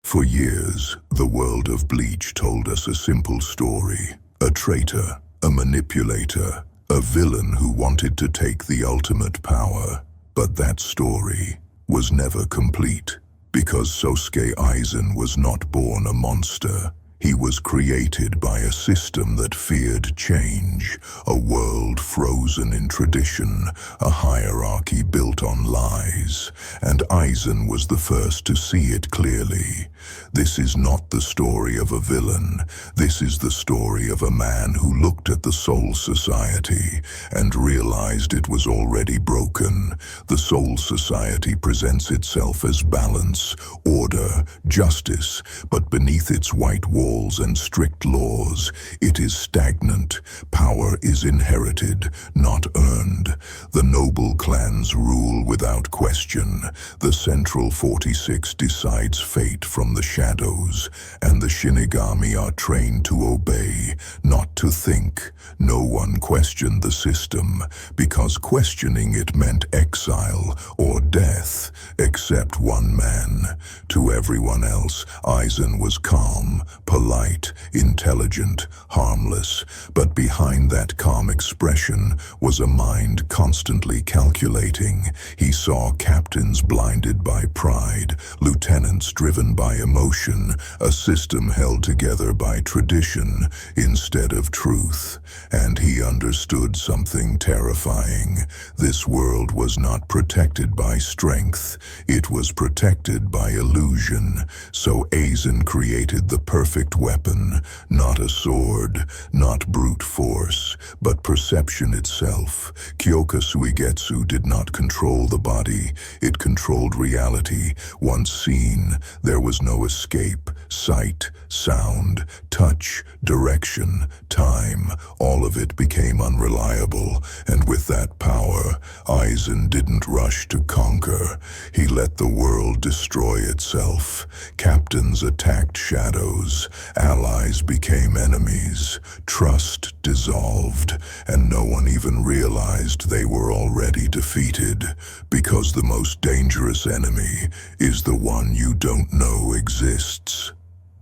For years, the world of Bleach told us a simple story. A traitor, a manipulator, a villain who wanted to take the ultimate power. But that story was never complete, because Sosuke Aizen was not born a monster. He was created by a system that feared change, a world frozen in tradition, a hierarchy built on lies, and Aizen was the first to see it clearly. This is not the story of a villain. This is the story of a man who looked at the Soul Society and realized it was already broken. The Soul Society presents itself as balance, order, justice, but beneath its white walls and strict laws, it is stagnant. Power is inherited, not earned. The noble clans rule without question. The Central 46 decides fate from the shadows, and the Shinigami are trained to obey, not to think. No one questioned the system, because questioning it meant exile or death, except one man. To everyone else, Aizen was calm, polite, intelligent, harmless, but behind that calm expression was a mind constantly calculating. He saw captains blinded by pride, lieutenants driven by emotion, a system held together by tradition instead of truth. And he understood something terrifying. This world was not protected by strength. It was protected by illusion. So Aizen created the perfect weapon, not a sword, not brute force, but perception itself. Kyoka Suigetsu did not control the body. It controlled reality. Once seen, there was no escape. Sight, sound, touch, direction, time, all of it became unreliable. And with that power, Aizen didn't rush to conquer. He let the world destroy itself. Captains attacked shadows. Allies became enemies. Trust dissolved, and no one even realized they were already defeated, because the most dangerous enemy is the one you don't know exists.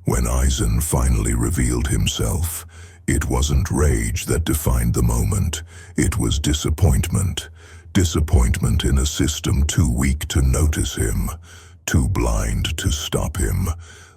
When Aizen finally revealed himself, it wasn't rage that defined the moment. It was disappointment. Disappointment in a system too weak to notice him, too blind to stop him.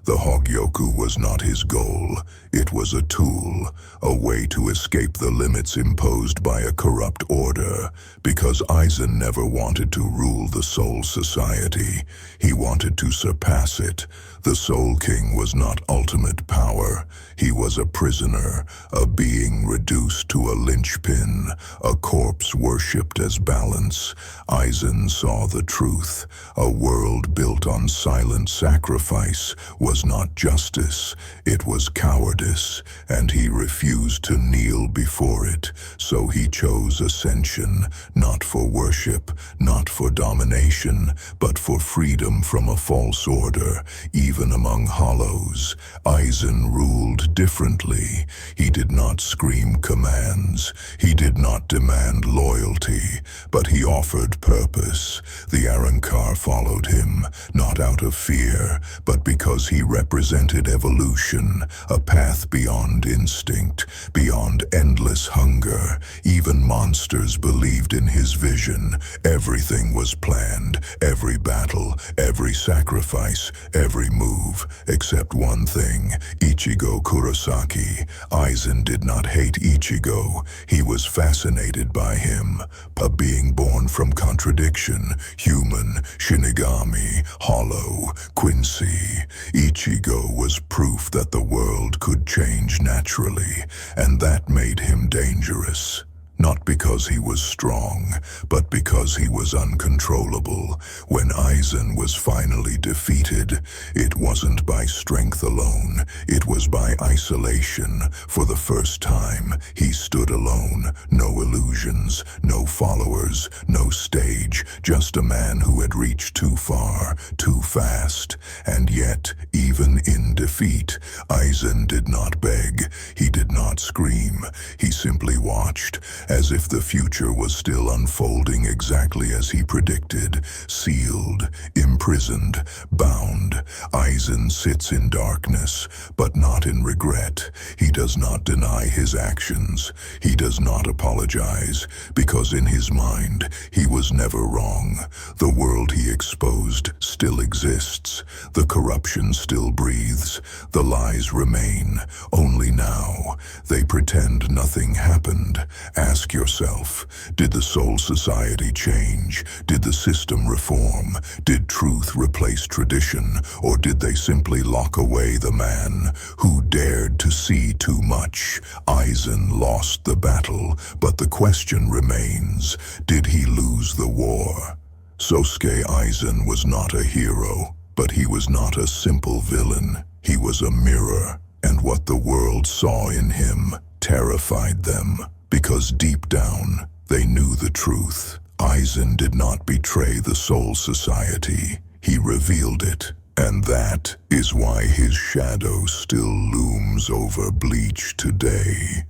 The Hogyoku was not his goal. It was a tool, a way to escape the limits imposed by a corrupt order, because Aizen never wanted to rule the Soul Society. He wanted to surpass it. The Soul King was not ultimate power. He was a prisoner, a being reduced to a linchpin, a corpse worshipped as balance. Aizen saw the truth. A world built on silent sacrifice was not justice. It was cowardice, and he refused to kneel before it. So he chose Ascension, not for worship, not for domination, but for freedom from a false order. Even among hollows, Aizen ruled differently. He did not scream commands. He did not demand loyalty, but he offered purpose. The Arrancar followed him, not out of fear, but because he represented evolution, a path beyond instinct, beyond endless hunger. Even monsters believed in his vision. Everything was planned, every battle, every sacrifice, every move, except one thing: Ichigo Kurosaki. Aizen did not hate Ichigo. He was fascinated by him, a being born from contradiction, human, Shinigami, hollow, Quincy. Ichigo was proof that the world could change naturally, and that made him dangerous. Not because he was strong, but because he was uncontrollable. When Aizen was finally defeated, it wasn't by strength alone, it was by isolation. For the first time, he stood alone. No illusions, no followers, no stage, just a man who had reached too far, too fast. And yet, even in defeat, Aizen did not beg. He did not scream. He simply watched. as if the future was still unfolding exactly as he predicted. Sealed, imprisoned, bound, Aizen sits in darkness, but not in regret. He does not deny his actions. He does not apologize, because in his mind, he was never wrong. The world he exposed still exists. The corruption still breathes. The lies remain. Only now, they pretend nothing happened. Ask yourself, did the Soul Society change? Did the system reform? Did truth replace tradition? Or did they simply lock away the man who dared to see too much? Aizen lost the battle, but the question remains, did he lose the war? Sosuke Aizen was not a hero, but he was not a simple villain. He was a mirror, and what the world saw in him terrified them, because deep down, they knew the truth. Aizen did not betray the Soul Society. He revealed it, and that is why his shadow still looms over Bleach today.